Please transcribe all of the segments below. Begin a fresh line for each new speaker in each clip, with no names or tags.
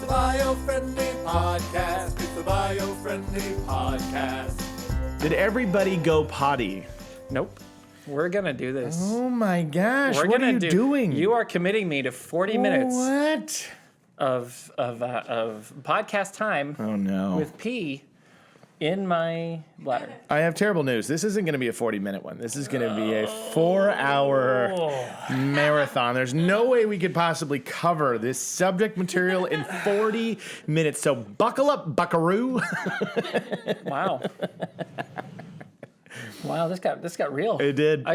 the Biofriendly Podcast. It's the Biofriendly Podcast.
Did everybody go potty?
Nope. We're going to do this.
Oh my gosh.
What
are you doing?
You are committing me to 40 minutes
What?
of podcast time
Oh no.
with pee in my bladder.
I have terrible news. This isn't going to be a 40-minute one. This is going to be a 4-hour marathon. There's no way we could possibly cover this subject material in 40 minutes. So buckle up, buckaroo.
Wow. Wow, this got real.
It did.
I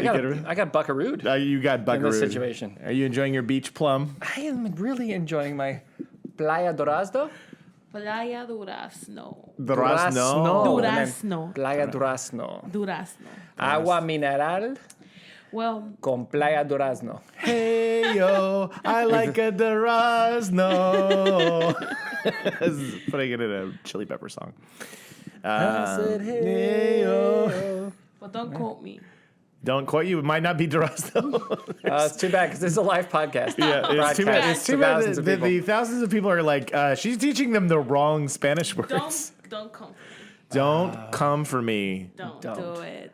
got buckarooed
You got buckaroo.
in this situation.
Are you enjoying your beach plum?
I am really enjoying my Playa Durazno.
Playa Durazno.
Durazno.
Playa Durazno.
Durazno.
Agua mineral
Well,
con Playa Durazno.
Hey yo, I like a Durazno. This is putting it in a Chili Pepper song.
I said,
Hey yo.
but don't quote me.
Don't quote you. It might not be Durazno.
It's too bad because this is a live podcast.
Yeah, it's too bad. It's too bad.
Thousands of people.
The thousands of people are like, she's teaching them the wrong Spanish words.
Don't come for me.
Don't come for me.
Don't
Don't.
do it.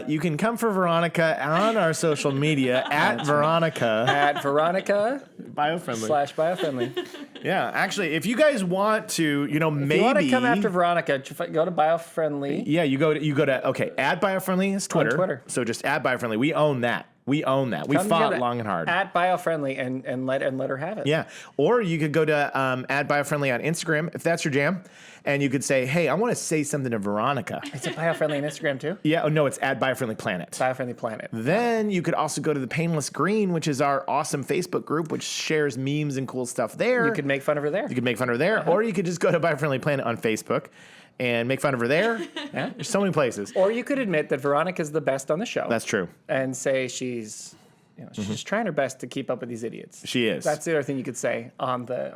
You can come for Veronica on our social media at Veronica
At Veronica
Biofriendly.
/Biofriendly.
Yeah, actually, if you guys want to, maybe
If you want to come after Veronica, go to Biofriendly.
Yeah, you go to at Biofriendly is Twitter.
On Twitter.
So just at Biofriendly. We own that. We fought
together
long and hard.
At Biofriendly and let her have it.
Yeah. Or you could go to at Biofriendly on Instagram if that's your jam. And you could say, hey, I want to say something to Veronica.
Is it Biofriendly on Instagram too?
Yeah. Oh, no, it's at Biofriendly Planet.
Biofriendly Planet.
Then you could also go to the Painless Green, which is our awesome Facebook group, which shares memes and cool stuff there.
You could make fun of her there.
You could make fun of her there. Or you could just go to Biofriendly Planet on Facebook and make fun of her there.
Yeah.
There's so many places.
Or you could admit that Veronica's the best on the show.
That's true.
And say she's trying her best to keep up with these idiots.
She is.
That's the other thing you could say on the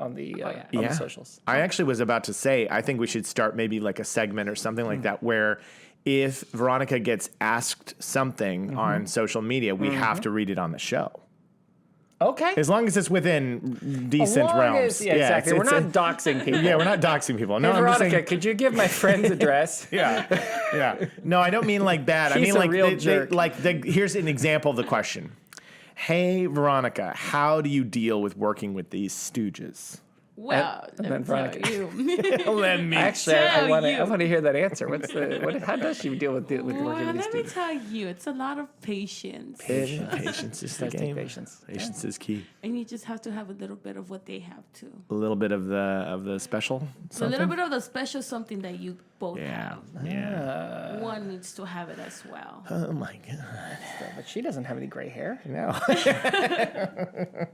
socials.
I actually was about to say, I think we should start maybe like a segment or something like that where if Veronica gets asked something on social media, we have to read it on the show.
Okay.
As long as it's within decent realms.
Yeah, exactly. We're not doxing people.
Yeah, we're not doxing people. No,
Hey,
I'm just
Veronica,
saying.
could you give my friend's address?
Yeah. No, I don't mean like bad. I
He's
mean
a
like
real jerk.
Here's an example of the question. Hey, Veronica, how do you deal with working with these stooges?
Well,
and
let
then
me tell you.
Let me
Actually, I
Tell
want
you.
to hear that answer. How does she deal with working
Well,
with these
let me
students?
tell you, it's a lot of patience.
Patience is the
Does take
game.
patience.
Patience is key.
And you just have to have a little bit of what they have too.
A little bit of the special
So a little bit of the special something that you both
Yeah.
have.
Yeah.
One needs to have it as well.
Oh my god.
But she doesn't have any gray hair.
No.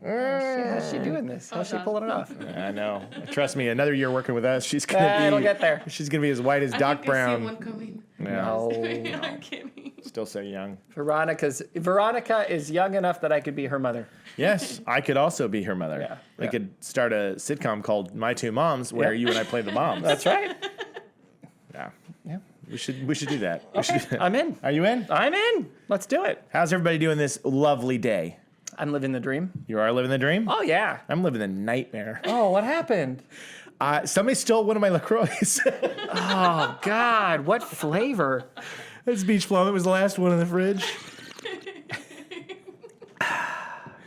How's she doing this? How's she pulling it off?
I know. Trust me, another year working with us, she's gonna
It'll get there.
She's gonna be as white as Doc
I
Brown.
see one coming.
No.
I'm kidding.
Still so young.
Veronica is young enough that I could be her mother.
Yes, I could also be her mother.
Yeah,
We
yeah.
could start a sitcom called My Two Moms, where
Yeah.
you and I play the moms.
That's right.
Yeah.
Yeah.
We should do that. We should
Okay,
do that.
I'm in.
Are you in?
I'm in. Let's do it.
How's everybody doing this lovely day?
I'm living the dream.
You are living the dream?
Oh, yeah.
I'm living the nightmare.
Oh, what happened?
Somebody stole one of my LaCroix.
Oh, God. What flavor?
That's Beach Plum. It was the last one in the fridge.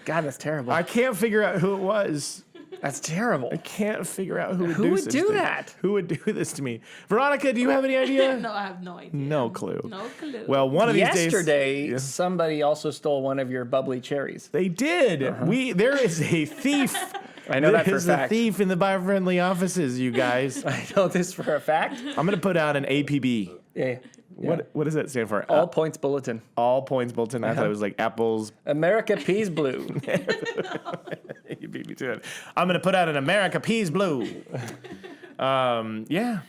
God, that's terrible.
I can't figure out who it was.
That's terrible.
I can't figure out who would
Who
do
would
this
do
to me.
that?
Who would do this to me? Veronica, do you have any idea?
No, I have no idea.
No clue.
No clue.
Well, one of these
Yesterday,
days. Yeah.
somebody also stole one of your bubbly cherries.
They did. There is a thief.
I know that for a
There's
fact.
a thief in the Biofriendly offices, you guys.
I know this for a fact.
I'm going to put out an APB.
Yeah.
What does that stand for?
All Points Bulletin.
All Points Bulletin. I thought it was like apples.
America Peas Blue.
You beat me to it. I'm going to put out an America Peas Blue. Yeah.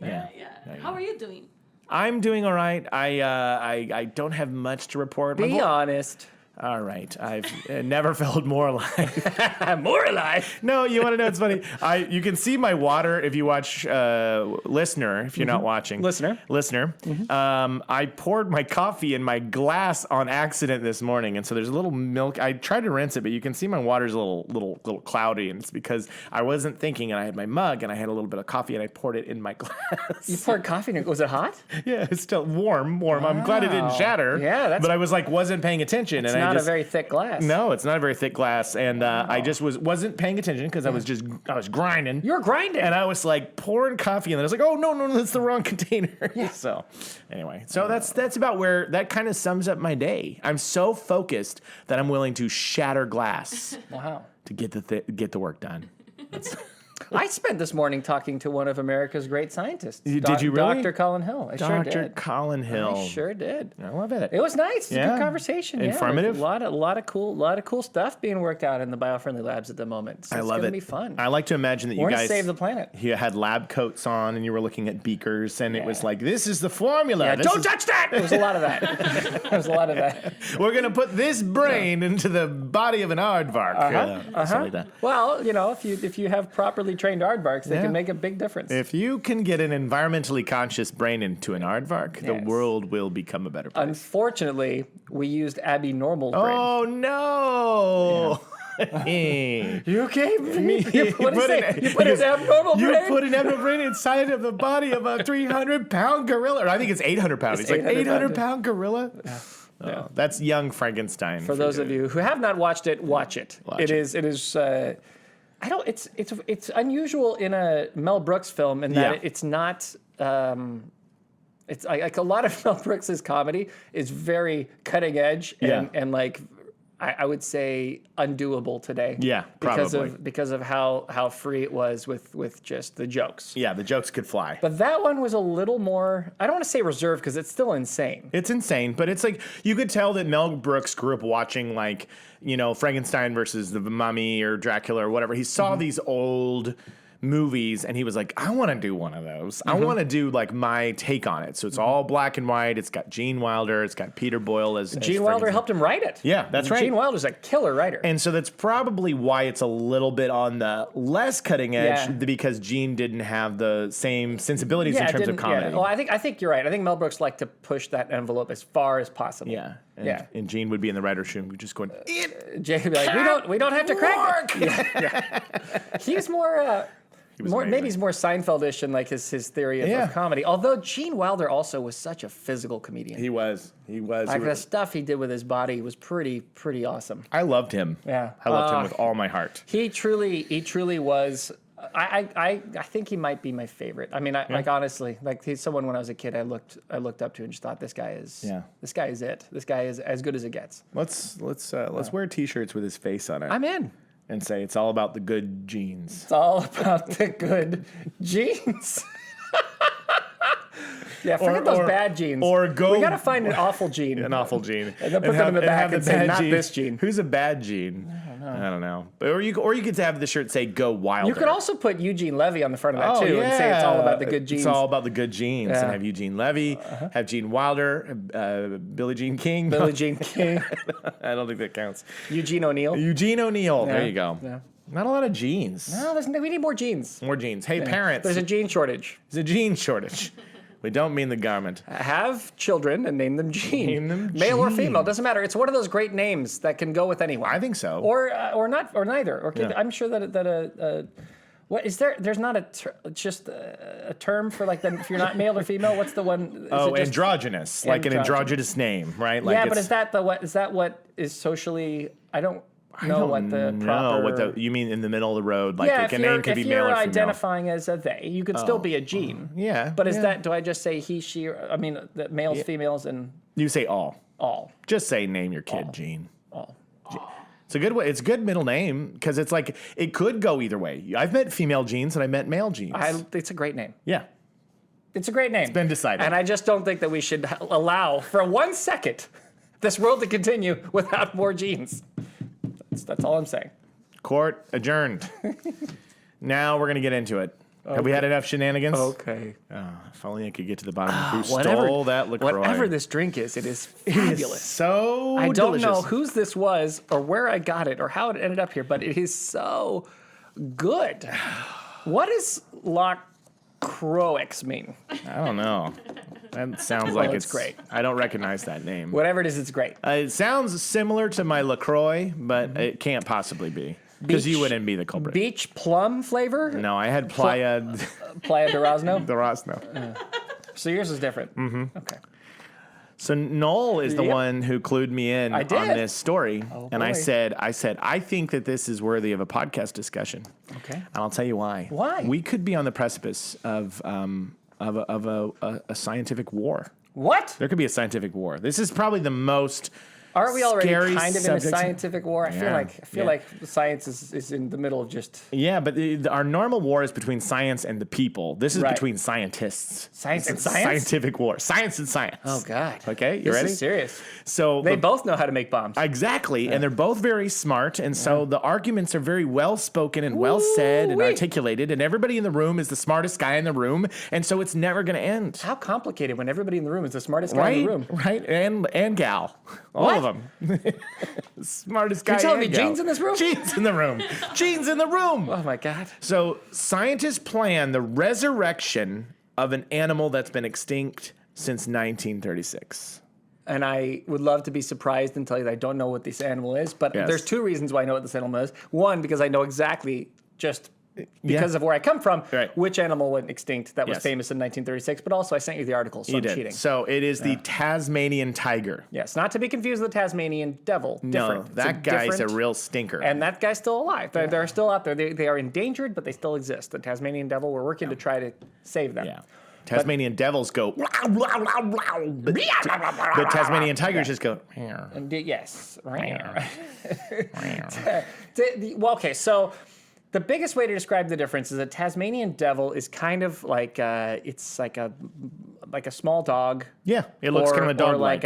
How are you doing?
I'm doing all right. I don't have much to report.
Be honest.
All right. I've never felt more alive.
More alive.
No, you want to know what's funny? You can see my water if you watch Listener, if you're not watching.
Listener.
I poured my coffee in my glass on accident this morning, and so there's a little milk. I tried to rinse it, but you can see my water's a little cloudy, and it's because I wasn't thinking, and I had my mug, and I had a little bit of coffee, and I poured it in my glass.
You poured coffee in it. Was it hot?
Yeah, it's still warm. I'm glad it didn't shatter.
Yeah,
but I wasn't paying attention,
It's not a very thick glass.
No, it's not a very thick glass, and I just wasn't paying attention because I was grinding.
You were grinding,
and I was like pouring coffee, and then I was like, oh no, that's the wrong container. Yeah. So anyway, that's about where that kind of sums up my day. I'm so focused that I'm willing to shatter glass.
Wow.
To get the work done.
I spent this morning talking to one of America's great scientists.
Did you really?
Dr. Colin Hill. I sure did.
Dr. Colin Hill.
I sure did.
I love it.
It was nice. It was a good conversation.
Informative.
Yeah, a lot of cool stuff being worked out in the Biofriendly labs at the moment. So
I love it.
It's going to be fun.
I like to imagine that
We're
you
going
guys
to save the planet.
You had lab coats on and you were looking at beakers and it was like, this is the formula.
Yeah, don't touch that. There was a lot of that.
We're going to put this brain into the body of an aardvark. Something like that.
Well, if you have properly trained aardvarks, they can make a big difference.
If you can get an environmentally conscious brain into an aardvark, the world will become a better place.
Unfortunately, we used Abby Normal's brain.
Oh, no. Yeah.
You gave me.
You
put an abnormal brain.
You put an abnormal brain inside of the body of a 300-pound gorilla. Or I think it's 800 pounds. It's like 800-pound gorilla. Yeah. Oh, that's young Frankenstein.
For those of you who have not watched it, watch it. It is. It's unusual in a Mel Brooks film in that it's not. It's like a lot of Mel Brooks's comedy is very cutting edge and like I would say undoable today. Yeah, probably because of how free it was with just the jokes.
Yeah, the jokes could fly.
But that one was a little more. I don't want to say reserved because it's still insane.
It's insane, but it's like you could tell that Mel Brooks grew up watching like Frankenstein versus the Mummy or Dracula or whatever. He saw these old movies and he was like, I want to do one of those. I want to do like my take on it. So it's all black and white. It's got Gene Wilder. It's got Peter Boyle as
Gene Wilder helped him write it.
Yeah, that's right.
Gene Wilder's a killer writer.
And so that's probably why it's a little bit on the less cutting edge because Gene didn't have the same sensibilities in terms of comedy.
Yeah. Well, I think you're right. I think Mel Brooks liked to push that envelope as far as possible.
Yeah. And Gene would be in the writer's room just going,
Jay would be like, we don't have to crack it. He's more maybe he's more Seinfeld-ish in like his theory of comedy. Although Gene Wilder also was such a physical comedian.
He was.
Like the stuff he did with his body was pretty awesome.
I loved him.
Yeah.
I loved him with all my heart.
He truly was. I think he might be my favorite. I mean, like honestly, like he's someone when I was a kid I looked up to and just thought this guy is it. This guy is as good as it gets.
Let's wear T-shirts with his face on it.
I'm in.
And say it's all about the good genes.
It's all about the good genes. Yeah, forget those bad genes.
We
got to find an awful gene.
An awful gene.
And then put them in the back and say, not this gene.
Who's a bad gene? I don't know. Or you could have the shirt say "Go Wilder."
You could also put Eugene Levy on the front of that too, and say it's all about the good genes.
It's all about the good genes, and have Eugene Levy, have Gene Wilder, Billie Jean King.
Billie Jean King.
I don't think that counts.
Eugene O'Neill.
There you go.
Yeah.
Not a lot of genes.
No, we need more genes.
More genes. Hey, parents.
There's a gene shortage.
There's a gene shortage. We don't mean the garment.
Have children and name them Gene. Male or female, doesn't matter. It's one of those great names that can go with anyone.
I think so.
Or not, or neither. Or I'm sure that what is there? There's not just a term for like if you're not male or female. What's the one?
Androgynous, like an androgynous name, right? Like
but is that what is socially? I don't know what the proper.
You mean in the middle of the road? Like a name could be male or female.
If you're identifying as a they, you could still be a Gene. But is that? Do I just say he, she? I mean, the males, females, and
you say all.
All.
Just say name your kid Gene.
All.
It's a good way. It's a good middle name because it's like it could go either way. I've met female Genes and I met male Genes.
It's a great name.
Yeah.
It's a great name.
It's been decided.
And I just don't think that we should allow for 1 second this world to continue without more Genes. That's all I'm saying.
Court adjourned. Now we're going to get into it. Have we had enough shenanigans?
Okay.
If only I could get to the bottom of who stole that LaCroix.
Whatever this drink is, it is fabulous.
So
I don't
delicious.
know whose this was or where I got it or how it ended up here, but it is so good. What does LaCroix mean?
I don't know. That sounds like it's
great.
I don't recognize that name.
Whatever it is, it's great.
It sounds similar to my LaCroix, but it can't possibly be. Because you wouldn't be the culprit.
Beach plum flavor?
No, I had Playa
Playa de Rosno?
Durazno.
So yours is different. Mm-hmm. Okay.
So Noel is the one who clued me in on this story.
Oh,
and
boy.
I said, I think that this is worthy of a podcast discussion.
Okay.
And I'll tell you why.
Why?
We could be on the precipice of a scientific war.
What?
There could be a scientific war. This is probably the most
Aren't we already
scary
kind of in a
subject.
scientific war? I feel like science is in the middle of just
Yeah, but our normal war is between science and the people. This is
Right.
between scientists.
Science and
It's a
science?
Scientific war. Science and science.
Oh God.
Okay, you
This
ready?
is serious.
So
They both know how to make bombs.
Exactly, and they're both very smart, and so the arguments are very well spoken and well said and
Woo-wee.
articulated, and everybody in the room is the smartest guy in the room, and so it's never going to end.
How complicated when everybody in the room is the smartest guy in
Right,
the room.
right, and gal, all of them. Smartest guy.
You're telling me
and gal.
Gene's in this room?
Gene's in the room. Gene's in the room.
Oh my God.
So scientists plan the resurrection of an animal that's been extinct since 1936.
And I would love to be surprised and tell you that I don't know what this animal is, but
Yes.
there's two reasons why I know what this animal is. One, because I know exactly just because of where I come from,
Right.
which animal went extinct that was
Yes.
famous in 1936, but also I sent you the article, so
You
I'm
did.
cheating.
So it is the Tasmanian tiger.
Yes, not to be confused with the Tasmanian devil. Different.
No,
It's
that guy's
different-
a real stinker.
And that guy's still alive. They're still out there. They are endangered, but they still exist. The Tasmanian devil, we're working to try to save them.
yeah. Tasmanian devils go, "Wow, wow, wow, wow," but Tasmanian tigers just go, "Meow."
And yes. Well, okay, so the biggest way to describe the difference is a Tasmanian devil is kind of like it's like a small dog.
Yeah, it looks kind of a dog
or like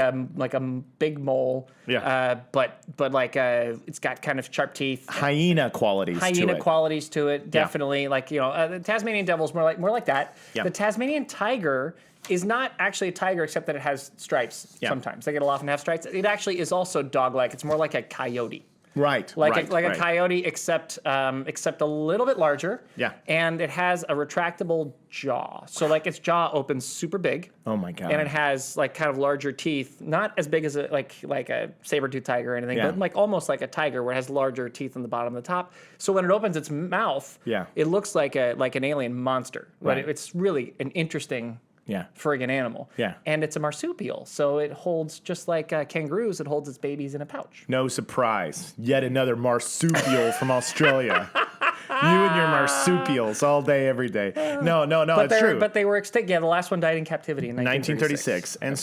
a big mole.
Yeah.
But it's got kind of sharp teeth.
hyena qualities to
Hyena
it.
qualities to it, definitely. Like the Tasmanian devil's more like that.
Yeah.
The Tasmanian tiger is not actually a tiger, except that it has stripes.
Yeah.
Sometimes they often have stripes. It actually is also dog-like. It's more like a coyote.
Right,
Like
right.
a coyote, except a little bit larger.
Yeah.
And it has a retractable jaw. So like its jaw opens super big.
Oh my God.
And it has like kind of larger teeth, not as big as like a saber-toothed tiger or anything,
Yeah.
but like almost like a tiger where it has larger teeth on the bottom and the top. So when it opens its mouth,
Yeah.
it looks like an alien monster. But
Right.
it's really an interesting
Yeah.
friggin' animal.
Yeah.
And it's a marsupial, so it holds, just like kangaroos, it holds its babies in a pouch.
No surprise. Yet another marsupial from Australia. You and your marsupials all day, every day. No, it's true.
But they were extinct. Yeah, the last one died in captivity in 1936.
1936. And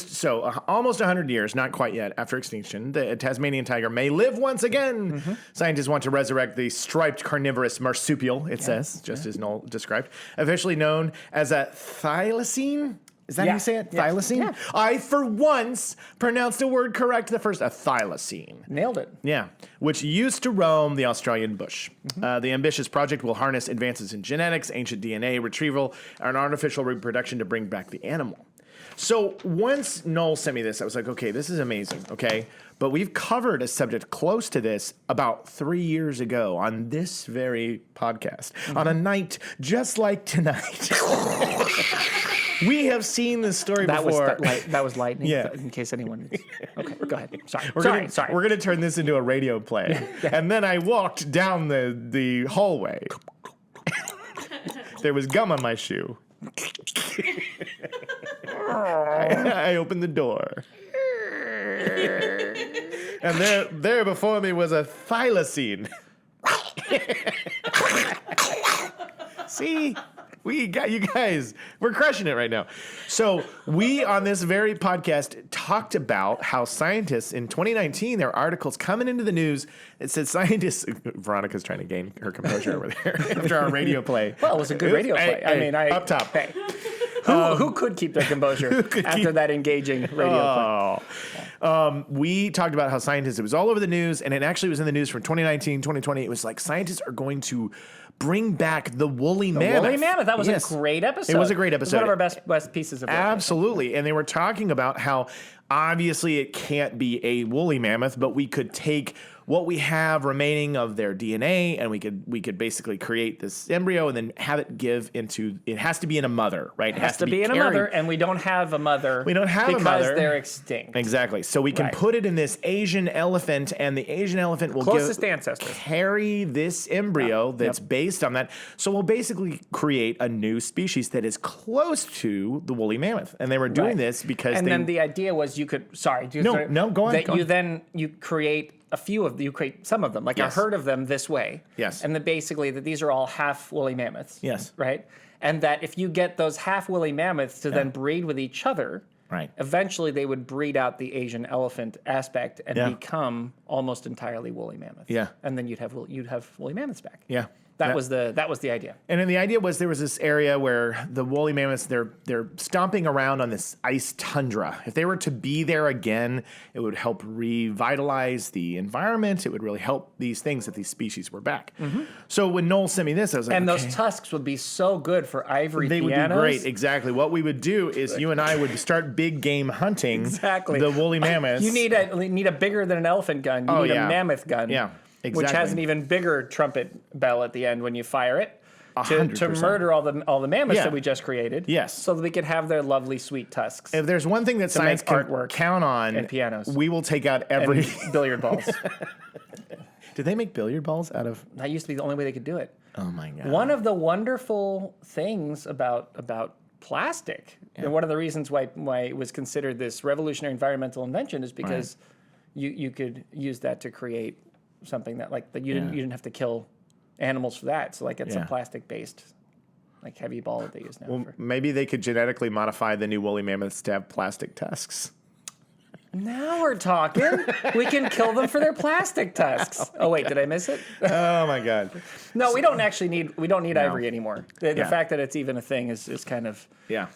so, almost 100 years, not quite yet, after extinction, the Tasmanian tiger may live once again.
Mm-hmm.
Scientists want to resurrect the striped carnivorous marsupial, it says, just as Noel described, officially known as a thylacine. Is that how
Yeah.
you say it?
Yeah.
Thylacine?
Yeah.
I, for once, pronounced a word correct the first, a thylacine.
Nailed it.
Yeah, which used to roam the Australian bush. The ambitious project will harness advances in genetics, ancient DNA retrieval, and artificial reproduction to bring back the animal. So once Noel sent me this, I was like, okay, this is amazing, okay? But we've covered a subject close to this about 3 years ago on this very podcast, on a night just like tonight. We have seen this story before.
That was lightning.
Yeah.
In case anyone. Okay, go ahead. Sorry.
We're gonna turn this into a radio play. And then I walked down the hallway. There was gum on my shoe. I opened the door. And there before me was a thylacine. See? We got you guys. We're crushing it right now. So we on this very podcast talked about how scientists in 2019, there are articles coming into the news that said scientists. Veronica's trying to gain her composure over there after our radio play.
Well, it was a good radio play.
Up top.
Hey, who could keep their composure after that engaging radio play?
We talked about how scientists, it was all over the news, and it actually was in the news from 2019, 2020. It was like scientists are going to bring back the woolly mammoth.
Woolly mammoth. That was a great episode.
It was a great episode.
It was one of our best pieces of work.
Absolutely. And they were talking about how obviously it can't be a woolly mammoth, but we could take what we have remaining of their DNA and we could basically create this embryo and then have it give into, it has to be in a mother, right?
It has to be in a mother, and we don't have a mother.
We don't have a mother.
Because they're extinct.
Exactly. So we can put it in this Asian elephant, and the Asian elephant will
closest ancestor
carry this embryo that's based on that. So we'll basically create a new species that is close to the woolly mammoth. And they were doing this because
then the idea was you could,
No, go on.
That you create you create some of them, like a herd of them this way.
Yes.
And then basically that these are all half woolly mammoths.
Yes.
Right? And that if you get those half woolly mammoths to then breed with each other,
right,
eventually they would breed out the Asian elephant aspect and become almost entirely woolly mammoths.
Yeah.
And then you'd have woolly mammoths back.
Yeah.
That was the idea.
And then the idea was there was this area where the woolly mammoths, they're stomping around on this ice tundra. If they were to be there again, it would help revitalize the environment. It would really help these things if these species were back. Mm-hmm. So when Noel sent me this, I was like,
and those tusks would be so good for ivory
they
pianos.
Would be great. Exactly. What we would do is you and I would start big game hunting the woolly mammoths.
You need a bigger than an elephant gun. You need a mammoth gun.
Yeah. Exactly.
Which has an even bigger trumpet bell at the end when you fire it to
100%.
murder all the mammoths that we just created.
Yes.
So that we could have their lovely sweet tusks.
If there's one thing that science can count on,
and pianos,
we will take out every
billiard balls.
Did they make billiard balls out of?
That used to be the only way they could do it.
Oh my God.
One of the wonderful things about plastic, and one of the reasons why it was considered this revolutionary environmental invention is because you could use that to create something that you didn't have to kill animals for that. So it's a plastic based heavy ball that they use now.
Well, maybe they could genetically modify the new woolly mammoths to have plastic tusks.
Now we're talking. We can kill them for their plastic tusks. Oh wait, did I miss it?
Oh my God.
No, we don't need ivory anymore. The fact that it's even a thing is kind of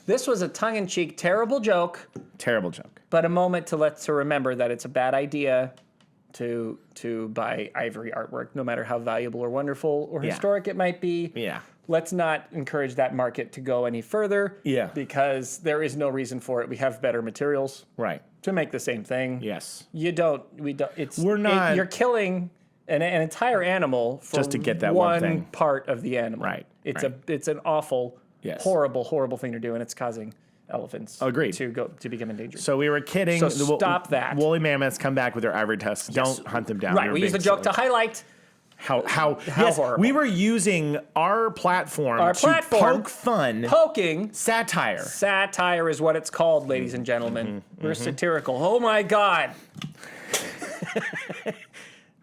This was a tongue-in-cheek terrible joke.
Terrible joke.
But a moment to remember that it's a bad idea to buy ivory artwork, no matter how valuable or wonderful or historic it might be.
Yeah.
Let's not encourage that market to go any further.
Yeah.
Because there is no reason for it. We have better materials.
Right.
To make the same thing.
Yes.
We don't.
We're not.
You're killing an entire animal for
just to get that one thing.
Part of the animal.
Right.
It's an awful, horrible thing to do, and it's causing elephants
Agreed.
to become endangered.
So we were kidding.
So stop that.
Woolly mammoths come back with their ivory tusks. Don't hunt them down.
Right. We use the joke to highlight
how
horrible.
We were using our platform to poke fun.
Poking.
Satire.
Satire is what it's called, ladies and gentlemen. We're satirical. Oh my God.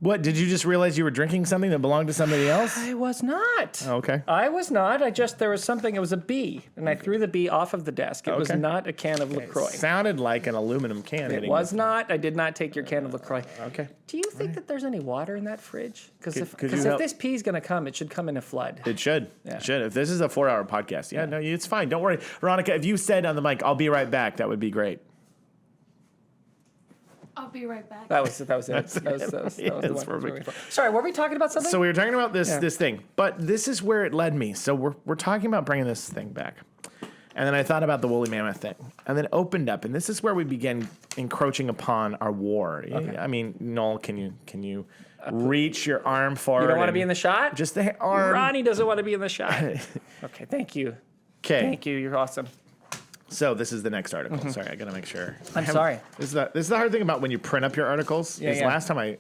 What, did you just realize you were drinking something that belonged to somebody else?
I was not.
Okay.
I was not. There was something, it was a bee, and I threw the bee off of the desk. It was not a can of LaCroix.
Sounded like an aluminum can.
It was not. I did not take your can of LaCroix.
Okay.
Do you think that there's any water in that fridge? Because if
Could you help?
this pee's going to come, it should come in a flood.
It should.
Yeah.
It should. If this is a 4-hour podcast, no, it's fine. Don't worry. Veronica, if you said on the mic, I'll be right back, that would be great.
I'll be right back.
That was it. That was the one. Sorry, were we talking about something?
So we were talking about this thing, but this is where it led me. So we're talking about bringing this thing back, and then I thought about the woolly mammoth thing, and then opened up, and this is where we began encroaching upon our war. Okay. I mean, Noel, can you reach your arm forward?
You don't want to be in the shot?
Just the arm.
Ronnie doesn't want to be in the shot. Okay, thank you.
Okay,
thank you. You're awesome.
So this is the next article. Mm-hmm. Sorry, I gotta make sure.
I'm sorry.
This is the hard thing about when you print up your articles. Last time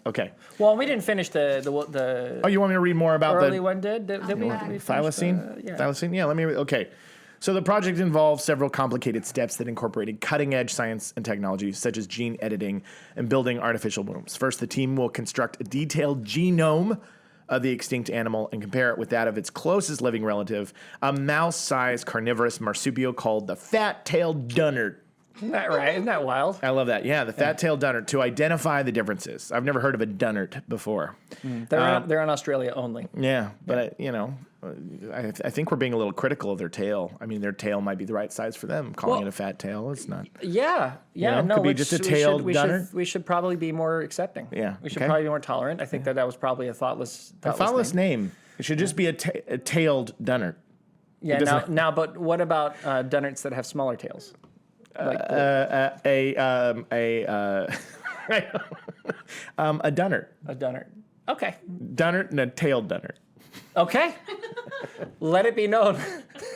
Well, we didn't finish the.
Oh, you want me to read more about
early one? Did we
thylacine?
Yeah.
Thylacine. Yeah. Let me. Okay. So the project involved several complicated steps that incorporated cutting-edge science and technology, such as gene editing and building artificial wombs. First, the team will construct a detailed genome of the extinct animal and compare it with that of its closest living relative, a mouse-sized carnivorous marsupial called the fat-tailed dunnart.
Isn't that right? Isn't that wild?
I love that. Yeah, the fat-tailed dunnart, to identify the differences. I've never heard of a dunnart before.
They're in Australia only.
Yeah, but I think we're being a little critical of their tail. I mean, their tail might be the right size for them. Calling it a fat tail, it's not.
Yeah.
Could be just a tailed dunnart.
We should probably be more accepting.
Yeah.
We should probably be more tolerant. I think that was probably a thoughtless
name. It should just be a tailed Dunnart.
Yeah. Now, but what about Dunnerts that have smaller tails? Like
a Dunnart.
A Dunnart. Okay.
Dunnart and a tailed Dunnart.
Okay. Let it be known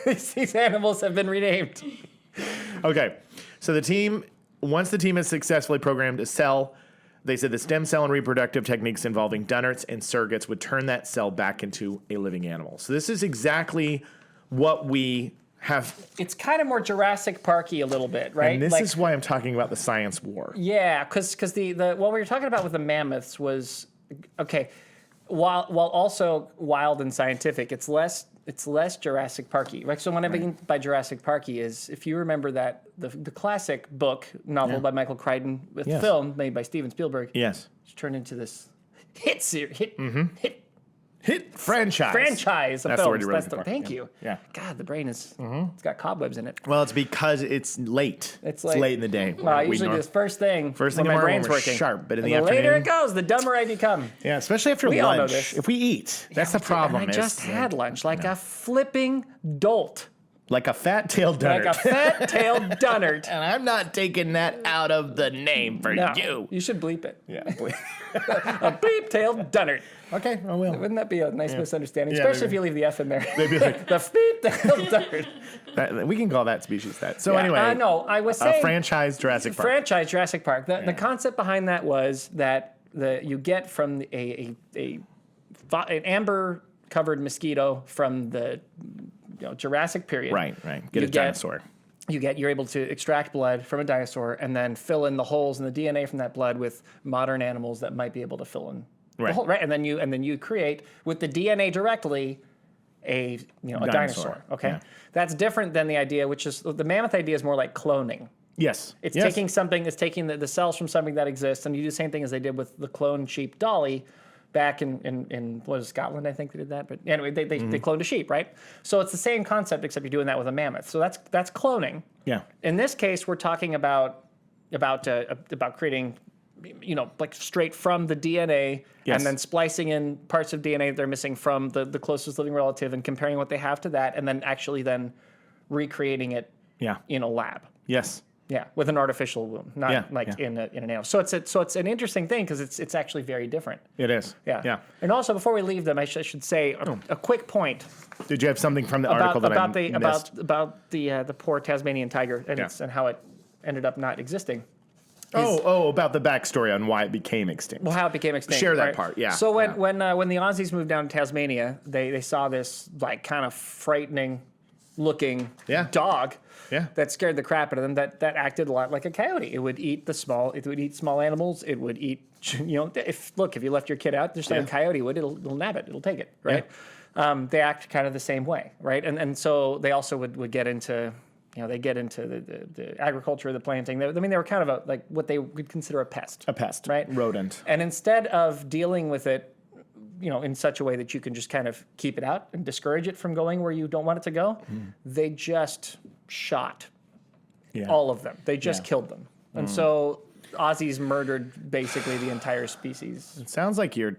these animals have been renamed.
Okay. So once the team has successfully programmed a cell, they said the stem cell and reproductive techniques involving Dunnarts and surrogates would turn that cell back into a living animal. So this is exactly what we have.
It's kind of more Jurassic Parky a little bit, right?
And this is why I'm talking about the science war.
Yeah, because the what we were talking about with the mammoths was, okay, while also wild and scientific, it's less Jurassic Parky, right? So what I mean by Jurassic Parky is, if you remember that the classic book novel by Michael Crichton with film made by Steven Spielberg,
Yes.
it's turned into this hit
franchise.
Franchise of
That's
films.
the word you're
That's
looking for.
Thank you.
Yeah.
God, the brain is it's got cobwebs in it.
Well, it's because it's late.
It's
late in the day.
Well, I usually do this first thing
First
when
thing in
my
the morning
brain's
when we're
working.
sharp, but in
And
the
the later
afternoon-
it goes, the dumber I become.
Yeah, especially after
We all know
lunch.
this.
If we eat, that's the problem.
And I just had lunch like a flipping dolt.
like a fat-tailed Dunnart.
Like a fat-tailed Dunnart.
And I'm not taking that out of the name for
No,
you.
you should bleep it.
Yeah.
A bleep-tailed Dunnart.
Okay, I will.
Wouldn't that be a nice misunderstanding?
Yeah,
Especially
maybe.
if you leave the F in there.
Maybe like
The bleep-tailed Dunnart.
we can call that species that. So
Yeah,
anyway,
no, I was
a
saying
franchise Jurassic Park.
franchise Jurassic Park. The concept behind that was that you get from an amber-covered mosquito from the Jurassic period.
Right. Get a dinosaur.
You're able to extract blood from a dinosaur and then fill in the holes in the DNA from that blood with modern animals that might be able to fill in the hole, right? And then you create with the DNA directly a dinosaur. Okay,
Yeah.
That's different than the idea, which is the mammoth idea is more like cloning.
Yes.
It's taking something, it's taking the cells from something that exists, and you do the same thing as they did with the cloned sheep Dolly back in what was it, Scotland, I think they did that. But anyway, they cloned a sheep, right? So it's the same concept, except you're doing that with a mammoth. So that's cloning.
Yeah.
In this case, we're talking about creating, like straight from the DNA, and then splicing in parts of DNA that they're missing from the closest living relative and comparing what they have to that, and then actually then recreating it in a lab.
Yes.
Yeah, with an artificial womb, not in an animal. So it's an interesting thing because it's actually very different.
It is.
Yeah. And also, before we leave them, I should say a quick point.
Did you have something from the article that I missed?
About the poor Tasmanian tiger and how it ended up not existing.
About the backstory on why it became extinct.
Well, how it became extinct.
Share that
right?
part, yeah.
So when the Aussies moved down to Tasmania, they saw this like kind of frightening looking dog that scared the crap out of them. That acted a lot like a coyote. It would eat small animals. It would eat if you left your kid out, just like a coyote would, it'll nab it. It'll take it, right? Yeah. They act kind of the same way, right? And so they also would get into they get into the agriculture, the planting. They were kind of like what they would consider a pest.
A pest,
right?
Rodent.
And instead of dealing with it, in such a way that you can just kind of keep it out and discourage it from going where you don't want it to go, they just shot all of them. They just killed them. And so Aussies murdered basically the entire species.
It sounds like you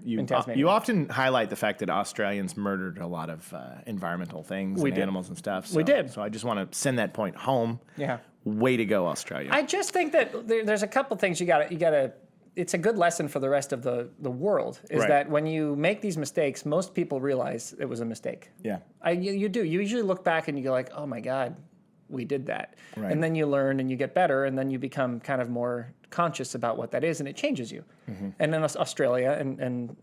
often highlight the fact that Australians murdered a lot of environmental things and animals and stuff. So,
we did.
So I just want to send that point home.
Yeah.
Way to go, Australia.
I just think that there's a couple things you gotta. It's a good lesson for the rest of the world is that when you make these mistakes, most people realize it was a mistake.
Yeah.
You do. You usually look back and you go like, oh my God, we did that.
Right.
And then you learn and you get better and then you become kind of more conscious about what that is and it changes you. And in Australia and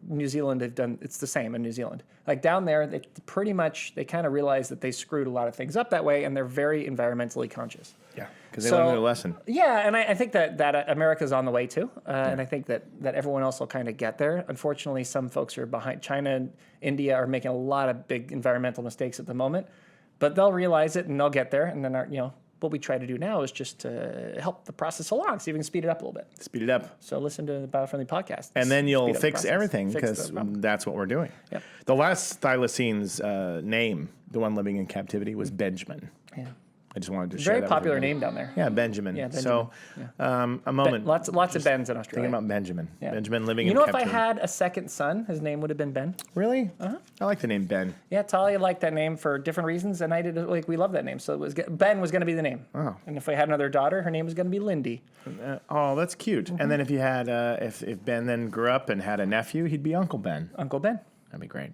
New Zealand, it's the same in New Zealand. Like down there, they kind of realize that they screwed a lot of things up that way and they're very environmentally conscious.
Yeah, because they learned their lesson.
Yeah, and I think that America's on the way too, and I think that everyone else will kind of get there. Unfortunately, some folks are behind. China and India are making a lot of big environmental mistakes at the moment, but they'll realize it and they'll get there. And then what we try to do now is just to help the process along, so you can speed it up a little bit.
Speed it up.
So listen to the Biofriendly Podcast,
and then you'll fix everything because that's what we're doing.
Yep.
The last thylacine's name, the one living in captivity, was Benjamin.
Yeah.
I just wanted to share
Very
that
popular
with
name down there.
Yeah, Benjamin.
Yeah,
So, a moment.
Lots of Bens in Australia.
Thinking about Benjamin.
Yeah.
Benjamin living
You
in
know, if I
captivity.
had a second son, his name would have been Ben.
Really? I like the name Ben.
Yeah, Talia liked that name for different reasons, and I did. Like, we love that name, so Ben was going to be the name.
Oh.
And if I had another daughter, her name was going to be Lindy.
Oh, that's cute. And then if you had, if Ben then grew up and had a nephew, he'd be Uncle Ben.
Uncle Ben.
That'd be great.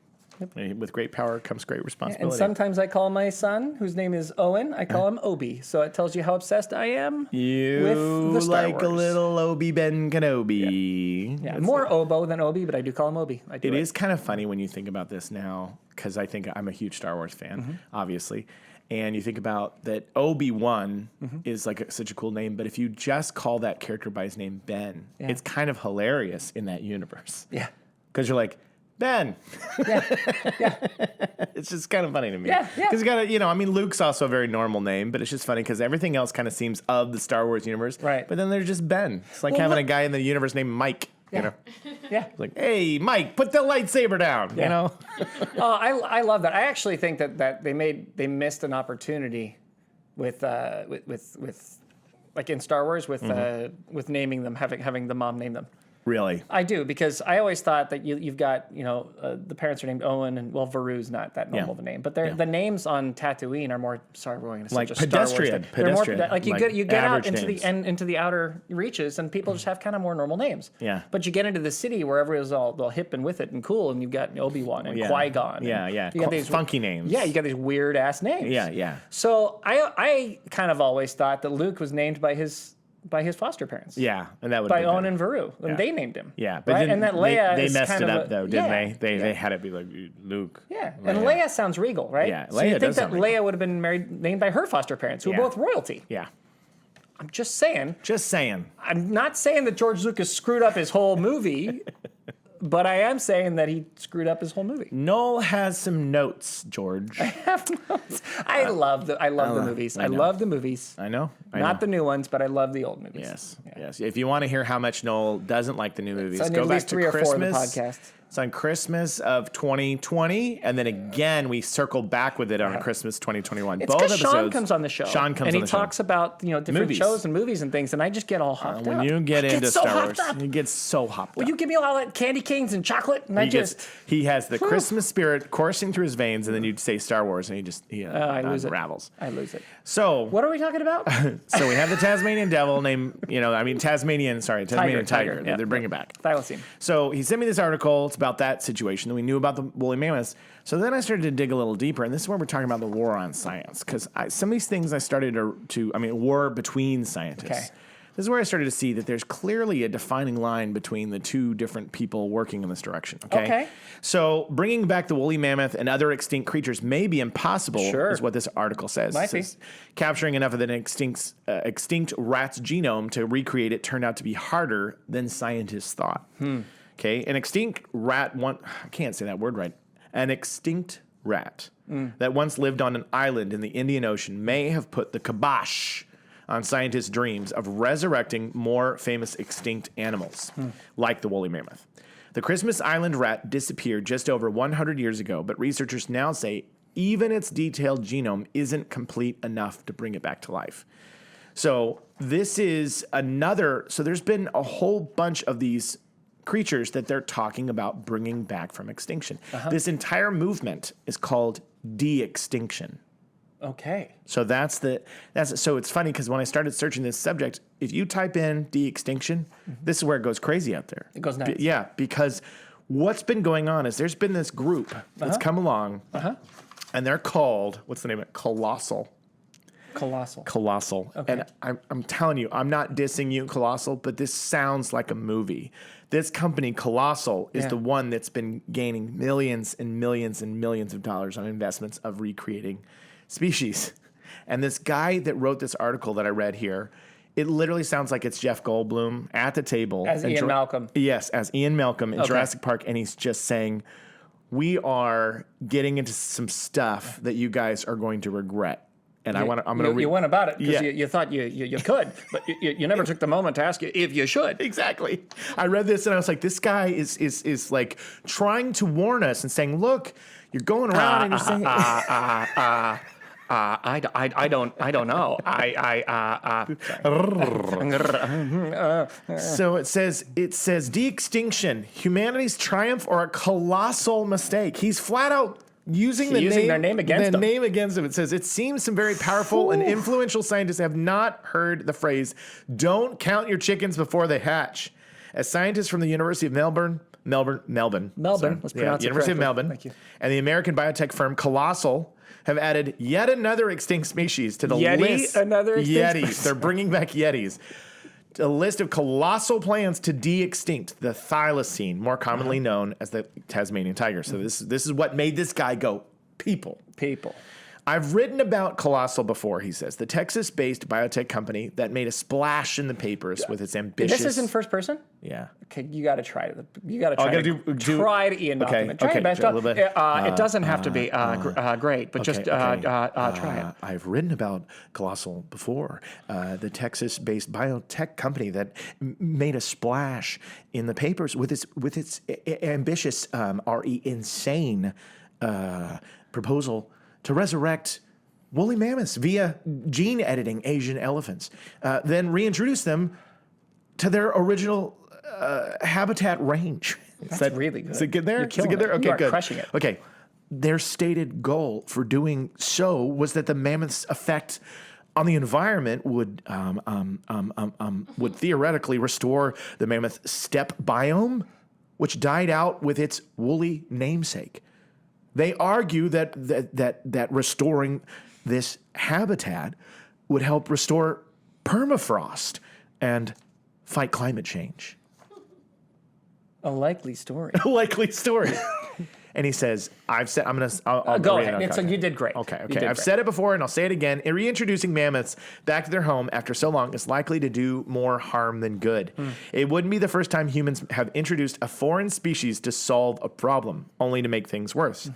With great power comes great responsibility.
And sometimes I call my son, whose name is Owen, I call him Obi. So it tells you how obsessed I am with the Star
like a
Wars.
little Obi-Ben Kenobi.
Yeah, more Obo than Obi, but I do call him Obi.
It is kind of funny when you think about this now, because I think I'm a huge Star Wars fan, obviously. And you think about that Obi-Wan is like such a cool name, but if you just call that character by his name Ben, it's kind of hilarious in that universe.
Yeah.
Because you're like, Ben.
Yeah.
It's just kind of funny to me.
Yeah.
Because you got to, I mean, Luke's also a very normal name, but it's just funny because everything else kind of seems of the Star Wars universe.
Right.
But then there's just Ben. It's like having a guy in the universe named Mike. You know?
Yeah.
Like, hey, Mike, put the lightsaber down. You know?
Oh, I love that. I actually think that they missed an opportunity with like in Star Wars with naming them, having the mom name them.
Really?
I do, because I always thought that you've got, the parents are named Owen, and Veru's not that normal of a name, but the names on Tatooine are more, sorry, we're going to
Like
such a Star Wars
pedestrian.
thing. They're more like you get out
average
into
names.
into the outer reaches, and people just have kind of more normal names.
Yeah.
But you get into the city where everyone's all hip and with it and cool, and you've got Obi-Wan and Qui-Gon.
Yeah,
and
yeah.
You got these
Funky names.
Yeah, you got these weird ass names.
Yeah, yeah.
So I kind of always thought that Luke was named by his foster parents.
Yeah, and that would
By
be
Owen
good.
and Veru, and they named him.
Yeah, but
right?
then
And that Leia
they
is
messed
kind
it
of
up though, didn't they?
Yeah.
They had it be like Luke.
Yeah, and Leia sounds regal, right?
Yeah,
so
Leia
you think
does
that
sound regal.
Leia would have been named by her foster parents, who
Yeah.
were both royalty.
Yeah.
I'm just saying.
Just saying.
I'm not saying that George Lucas screwed up his whole movie, but I am saying that he screwed up his whole movie.
Noel has some notes, George.
I love the movies. I love the movies.
I know.
Not the new ones, but I love the old movies.
Yes. Yes. If you want to hear how much Noel doesn't like the new movies,
on
go
at
back
least
to
3 or 4 of the
Christmas.
podcast.
It's on Christmas of 2020, and then again we circled back with it on Christmas 2021.
It's
Both
because Sean
episodes.
comes on the show.
Sean comes
and
on
he
the show.
talks about different
Movies.
shows and movies and things, and I just get all hopped up.
When you get
I
into
so
Star
hopped
Wars,
up.
you get so hopped
Will
up.
you give me all that candy canes and chocolate? And
He has the Christmas spirit coursing through his veins, and then you'd say Star Wars, and he
I lose it.
unravels.
I lose it.
So
What are we talking about?
So we have the Tasmanian devil named, Tasmanian tiger.
Yeah.
They're bringing back.
Thylacine.
So he sent me this article. It's about that situation. We knew about the woolly mammoths. So then I started to dig a little deeper, and this is where we're talking about the war on science. Because some of these things I started war between scientists.
Okay.
This is where I started to see that there's clearly a defining line between the two different people working in this direction. Okay. So bringing back the woolly mammoth and other extinct creatures may be impossible, is what this article says.
Might
It says, capturing enough of an extinct rat's genome to recreate it turned out to be harder than scientists thought. Okay. An extinct rat, I can't say that word right. An extinct rat that once lived on an island in the Indian Ocean may have put the kibosh on scientists' dreams of resurrecting more famous extinct animals, like the woolly mammoth. The Christmas Island rat disappeared just over 100 years ago, but researchers now say even its detailed genome isn't complete enough to bring it back to life. So this is so there's been a whole bunch of these creatures that they're talking about bringing back from extinction. This entire movement is called de-extinction.
Okay.
So so it's funny because when I started searching this subject, if you type in de-extinction, this is where it goes crazy out there.
It goes nuts.
Yeah, because what's been going on is there's been this group that's come along, and they're called, what's the name of it? Colossal.
Okay.
And I'm telling you, I'm not dissing you, Colossal, but this sounds like a movie. This company, Colossal, is the one that's been gaining millions and millions and millions of dollars on investments of recreating species. And this guy that wrote this article that I read here, it literally sounds like it's Jeff Goldblum at the table.
As Ian Malcolm.
Yes, as Ian Malcolm in Jurassic Park. And he's just saying, we are getting into some stuff that you guys are going to regret. And I'm going to read.
You went about it because you thought you could, but you never took the moment to ask you if you should.
Exactly. I read this and I was like, this guy is like trying to warn us and saying, look, you're going around and you're saying,
I don't know.
So it says de-extinction, humanity's triumph or a colossal mistake. He's flat out using
their name against
him. It says it seems some very powerful and influential scientists have not heard the phrase "Don't count your chickens before they hatch." As scientists from the University of Melbourne.
Let's pronounce it
University of
correctly.
Melbourne.
Thank you.
And the American biotech firm Colossal have added yet another extinct species to the list.
Another extinct species.
They're bringing back Yetis. A list of colossal plans to de-extinct the thylacine, more commonly known as the Tasmanian tiger. So this is what made this guy go, people. I've written about Colossal before, he says, the Texas-based biotech company that made a splash in the papers with its ambitious...
This is in first person?
Yeah.
Okay, you got to try it. You got to try
it.
Try to Ian document. Try your best.
A little bit.
It doesn't have to be great, but just try it.
I've written about Colossal before, the Texas-based biotech company that made a splash in the papers with its ambitious, insane proposal to resurrect woolly mammoths via gene editing Asian elephants, then reintroduce them to their original habitat range.
That's really good.
Is it good there?
You're killing
is it good there?
it.
Okay,
You are
good.
crushing it.
Okay. Their stated goal for doing so was that the mammoth's effect on the environment would theoretically restore the mammoth steppe biome, which died out with its woolly namesake. They argue that restoring this habitat would help restore permafrost and fight climate change.
A likely story.
A likely story. And he says, I'll
go ahead. You did great.
Okay. I've said it before and I'll say it again. Reintroducing mammoths back to their home after so long is likely to do more harm than good. It wouldn't be the first time humans have introduced a foreign species to solve a problem, only to make things worse.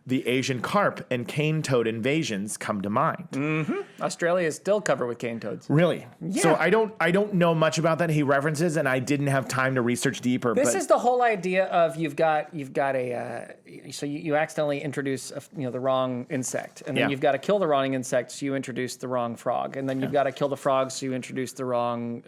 The Asian carp and cane toad invasions come to mind.
Australia is still covered with cane toads.
Really?
Yeah.
So I don't know much about that. He references, and I didn't have time to research deeper.
This is the whole idea of you've got so you accidentally introduce the wrong insect, and then you've got to kill the wrong insect, so you introduce the wrong frog, and then you've got to kill the frog, so you introduce the wrong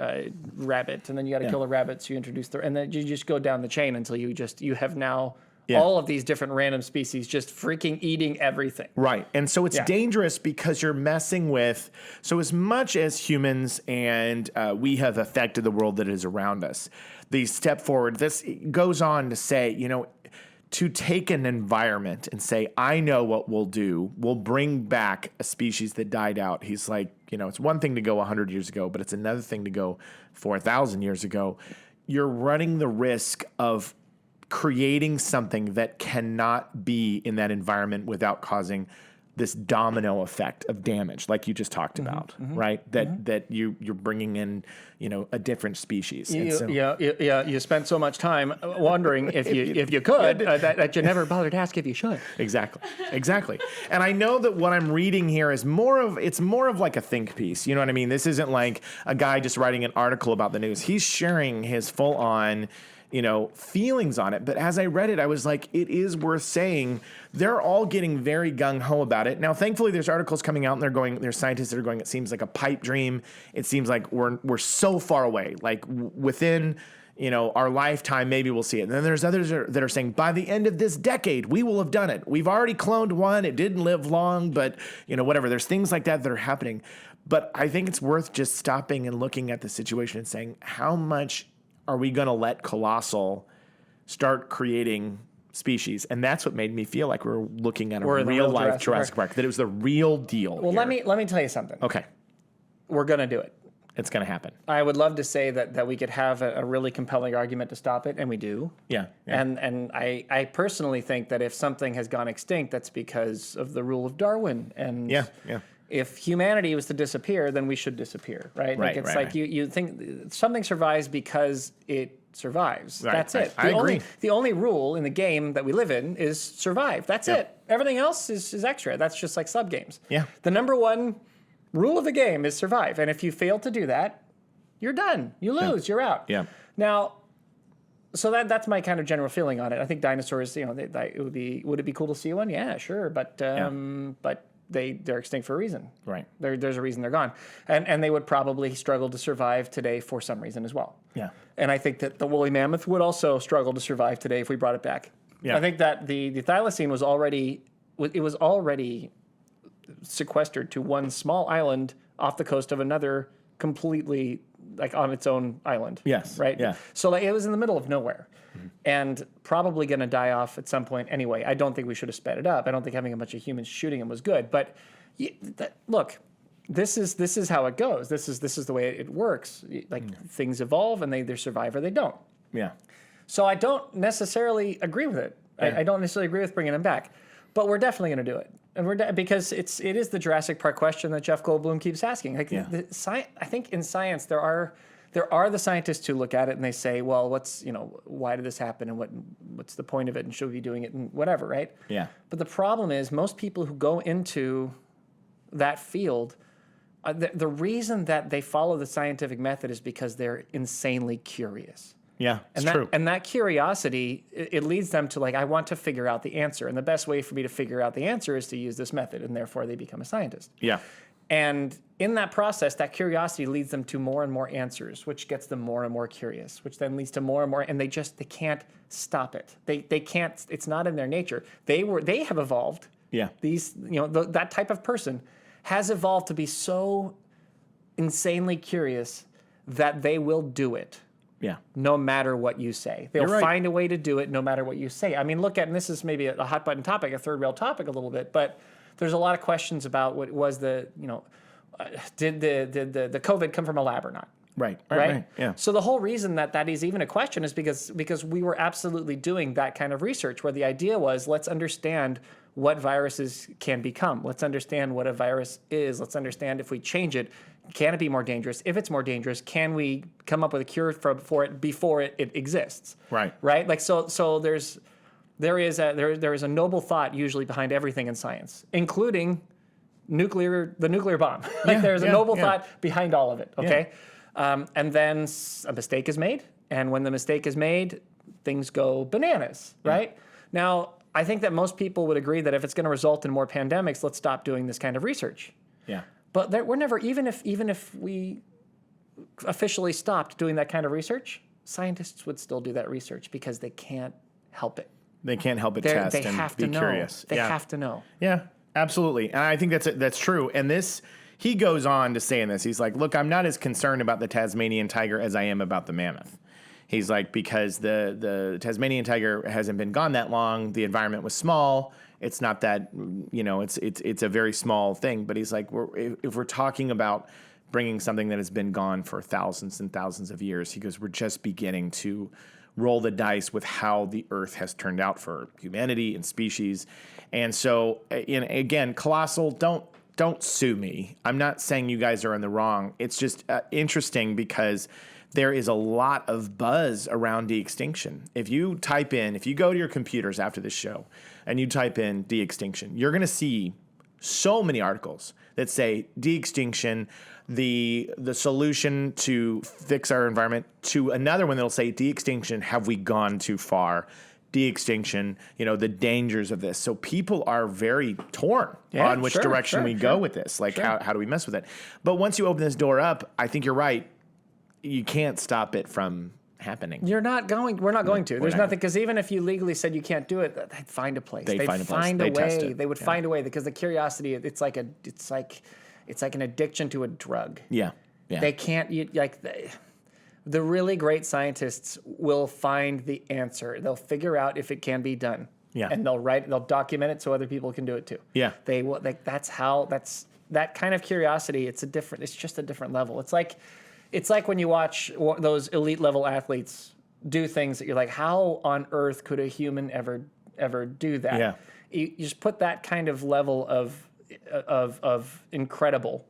rabbit, and then you got to kill the rabbit, so you introduce and then you just go down the chain until you have now. All of these different random species just freaking eating everything.
Right. And so it's dangerous because you're messing with, so as much as humans and we have affected the world that is around us, the step forward, this goes on to say, to take an environment and say, I know what we'll do. We'll bring back a species that died out. He's like, it's one thing to go 100 years ago, but it's another thing to go 4,000 years ago. You're running the risk of creating something that cannot be in that environment without causing this domino effect of damage, like you just talked about, right? That you're bringing in, a different species.
You spent so much time wondering if you could that you never bothered to ask if you should.
Exactly. And I know that what I'm reading here is more of like a think piece. You know what I mean? This isn't like a guy just writing an article about the news. He's sharing his full on feelings on it. But as I read it, I was like, it is worth saying. They're all getting very gung-ho about it. Now, thankfully, there's articles coming out and there's scientists that are going, it seems like a pipe dream. It seems like we're so far away. Like within, our lifetime, maybe we'll see it. And then there's others that are saying, by the end of this decade, we will have done it. We've already cloned one. It didn't live long, but, whatever. There's things like that are happening. But I think it's worth just stopping and looking at the situation and saying, how much are we going to let Colossal start creating species? And that's what made me feel like we're looking at a real life Jurassic Park, that it was the real deal.
Well, let me tell you something.
Okay.
We're going to do it.
It's going to happen.
I would love to say that we could have a really compelling argument to stop it, and we do.
Yeah.
And I personally think that if something has gone extinct, that's because of the rule of Darwin. And if humanity was to disappear, then we should disappear, right? You think something survives because it survives.
Right,
That's it.
I agree.
The only rule in the game that we live in is survive. That's it. Everything else is extra. That's just like sub games.
Yeah.
The number one rule of the game is survive, and if you fail to do that, you're done. You lose. You're out.
Yeah.
Now, so that's my kind of general feeling on it. I think dinosaurs. Would it be cool to see one? Yeah, sure. But they're extinct for a reason.
Right.
There's a reason they're gone. And they would probably struggle to survive today for some reason as well.
Yeah.
And I think that the woolly mammoth would also struggle to survive today if we brought it back.
Yeah.
I think that the thylacine was already sequestered to one small island off the coast of another, completely like on its own island.
Yes.
Right?
Yeah.
So like, it was in the middle of nowhere. And probably going to die off at some point anyway. I don't think we should have sped it up. I don't think having a bunch of humans shooting him was good. But look, this is how it goes. This is the way it works. Like things evolve and they either survive or they don't.
Yeah.
So I don't necessarily agree with it.
Yeah.
I don't necessarily agree with bringing him back. But we're definitely going to do it. And because it is the Jurassic Park question that Jeff Goldblum keeps asking. Like I think in science there are the scientists who look at it and they say, well, why did this happen and what's the point of it and should we be doing it and whatever, right?
Yeah.
But the problem is most people who go into that field, the reason that they follow the scientific method is because they're insanely curious.
Yeah, it's
and
true.
And that curiosity, it leads them to like, I want to figure out the answer. And the best way for me to figure out the answer is to use this method. And therefore they become a scientist.
Yeah.
And in that process, that curiosity leads them to more and more answers, which gets them more and more curious, which then leads to more and more, and they can't stop it. They can't, it's not in their nature. They have evolved.
Yeah.
That type of person has evolved to be so insanely curious that they will do it.
Yeah.
No matter what you say. They'll
right.
find a way to do it no matter what you say. I mean, and this is maybe a hot button topic, a third rail topic a little bit, but there's a lot of questions about what was did the COVID come from a lab or not?
Right. Yeah.
So the whole reason that is even a question is because we were absolutely doing that kind of research where the idea was, let's understand what viruses can become. Let's understand what a virus is. Let's understand if we change it, can it be more dangerous? If it's more dangerous, can we come up with a cure for it before it exists?
Right.
Right. Like so there is a noble thought usually behind everything in science, including the nuclear bomb. There's a noble thought behind all of it. Okay. Yeah. And then a mistake is made, and when the mistake is made, things go bananas. Right. Yeah. Now, I think that most people would agree that if it's going to result in more pandemics, let's stop doing this kind of research.
Yeah.
But we're never, even if we officially stopped doing that kind of research, scientists would still do that research because they can't help it.
They can't help but test
they
and
have
be
to know.
curious.
They have to know.
Yeah, absolutely. And I think that's true. And he goes on to say in this, he's like, look, I'm not as concerned about the Tasmanian tiger as I am about the mammoth. He's like, because the Tasmanian tiger hasn't been gone that long. The environment was small. It's not that, it's a very small thing. But he's like, if we're talking about bringing something that has been gone for thousands and thousands of years, he goes, we're just beginning to roll the dice with how the earth has turned out for humanity and species. And so, again, Colossal, don't sue me. I'm not saying you guys are in the wrong. It's just interesting because there is a lot of buzz around de-extinction. If you go to your computers after this show and you type in de-extinction, you're going to see so many articles that say de-extinction, the solution to fix our environment, to another one that'll say de-extinction, have we gone too far? De-extinction, the dangers of this. So people are very torn on which direction we go with this. Like, how do we mess with it? But once you open this door up, I think you're right. You can't stop it from happening.
We're not going to. There's nothing, because even if you legally said you can't do it, they'd find a place. They'd find a way. They would find a way, because the curiosity, it's like an addiction to a drug.
Yeah.
They can't, the really great scientists will find the answer. They'll figure out if it can be done.
Yeah.
And they'll document it so other people can do it too.
Yeah.
They will, that's that kind of curiosity. It's just a different level. It's like when you watch those elite level athletes do things that you're like, how on earth could a human ever do that?
Yeah.
You just put that kind of level of incredible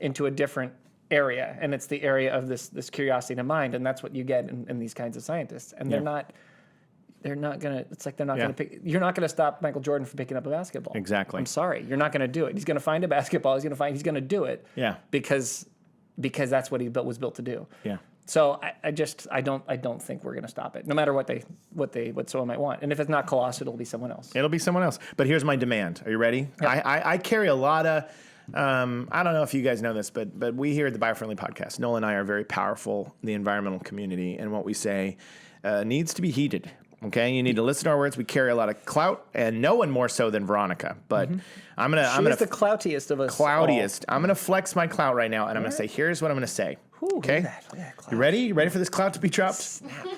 into a different area, and it's the area of this curiosity to mind, and that's what you get in these kinds of scientists. And they're not gonna. It's like they're not gonna pick. You're not gonna stop Michael Jordan from picking up a basketball.
Exactly.
I'm sorry, you're not gonna do it. He's gonna find a basketball. He's gonna do it.
Yeah.
Because that's what he was built to do.
Yeah.
So I don't think we're going to stop it, no matter what someone might want. And if it's not Colossus, it'll be someone else.
It'll be someone else. But here's my demand. Are you ready? Yep. I carry a lot of. I don't know if you guys know this, but we here at the Biofriendly Podcast, Noel and I are very powerful in the environmental community, and what we say needs to be heeded. Okay, you need to listen to our words. We carry a lot of clout, and no one more so than Veronica. But I'm gonna
the cloutiest of us.
Cloutiest. I'm gonna flex my clout right now, and I'm gonna say, here's what I'm gonna say.
Ooh,
okay,
look at that,
you ready? You ready for this clout to be dropped?
Snap.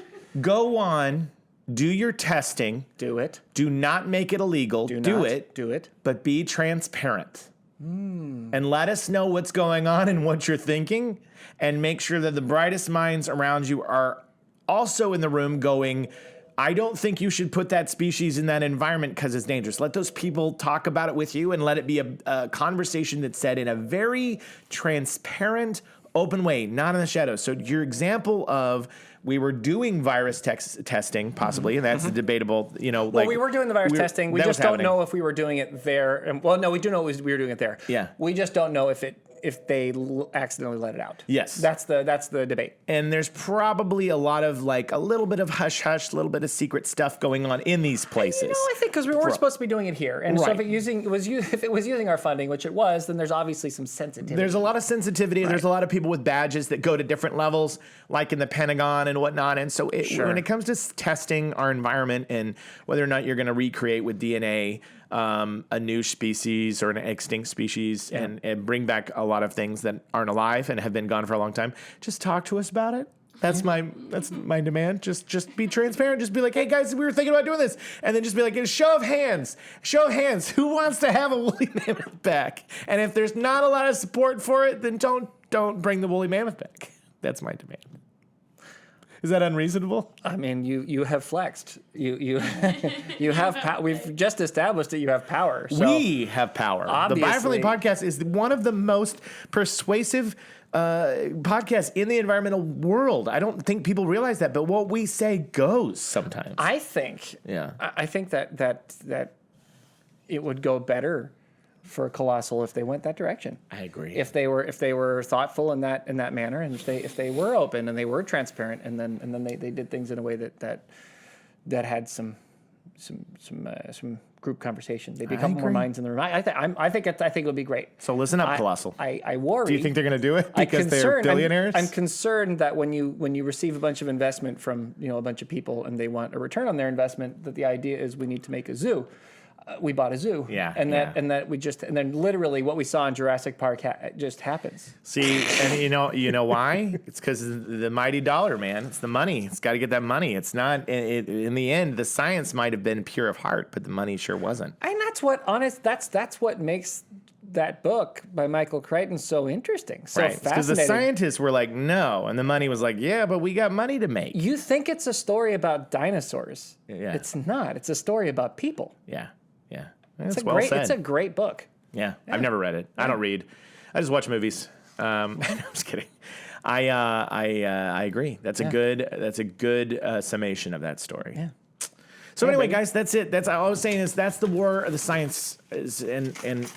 Go on. Do your testing.
Do it.
Do not make it illegal. Do it. But be transparent. And let us know what's going on and what you're thinking, and make sure that the brightest minds around you are also in the room going, I don't think you should put that species in that environment because it's dangerous. Let those people talk about it with you, and let it be a conversation that's said in a very transparent, open way, not in the shadows. So your example of we were doing virus testing, possibly, and that's debatable,
Well, we were doing the virus testing. We just don't know if we were doing it there. Well, no, we do know we were doing it there.
Yeah.
We just don't know if they accidentally let it out.
Yes.
That's the debate.
And there's probably a lot of a little bit of hush-hush, a little bit of secret stuff going on in these places.
I think because we weren't supposed to be doing it here. And so if it was using our funding, which it was, then there's obviously some sensitivity.
There's a lot of sensitivity. Right. There's a lot of people with badges that go to different levels, like in the Pentagon and whatnot. And so when it comes to testing our environment and whether or not you're going to recreate with DNA a new species or an extinct species and bring back a lot of things that aren't alive and have been gone for a long time, just talk to us about it. That's my demand. Just be transparent. Just be like, hey guys, we were thinking about doing this, and then just be like, a show of hands. Who wants to have a woolly mammoth back? And if there's not a lot of support for it, then don't bring the woolly mammoth back. That's my demand. Is that unreasonable?
I mean, you have flexed. You have we've just established that you have power. So
we have power.
Obviously.
The Biofriendly Podcast is one of the most persuasive podcasts in the environmental world. I don't think people realize that, but what we say goes sometimes.
I think that it would go better for Colossal if they went that direction.
I agree.
If they were thoughtful in that manner, and if they were open and they were transparent, and then they did things in a way that had some group conversation. They'd be a couple more minds in the room. I think it would be great.
So listen up, Colossal.
I worry.
Do you think they're going to do it because they're billionaires?
I'm concerned that when you receive a bunch of investment from a bunch of people and they want a return on their investment, that the idea is we need to make a zoo. We bought a zoo, and then literally what we saw in Jurassic Park just happens.
See, and you know why? It's because the mighty dollar, man. It's the money. It's got to get that money. It's not. In the end, the science might have been pure of heart, but the money sure wasn't.
And that's what makes that book by Michael Crichton so interesting, so fascinating. Because
the scientists were like, no, and the money was like, yeah, but we got money to make.
You think it's a story about dinosaurs?
Yeah,
it's not. It's a story about people.
Yeah. Yeah,
it's a great book.
Yeah, I've never read it. I don't read. I just watch movies. I'm just kidding. I agree. That's a good summation of that story.
Yeah.
So anyway, guys, that's it. That's all I was saying is that's the war of the science is and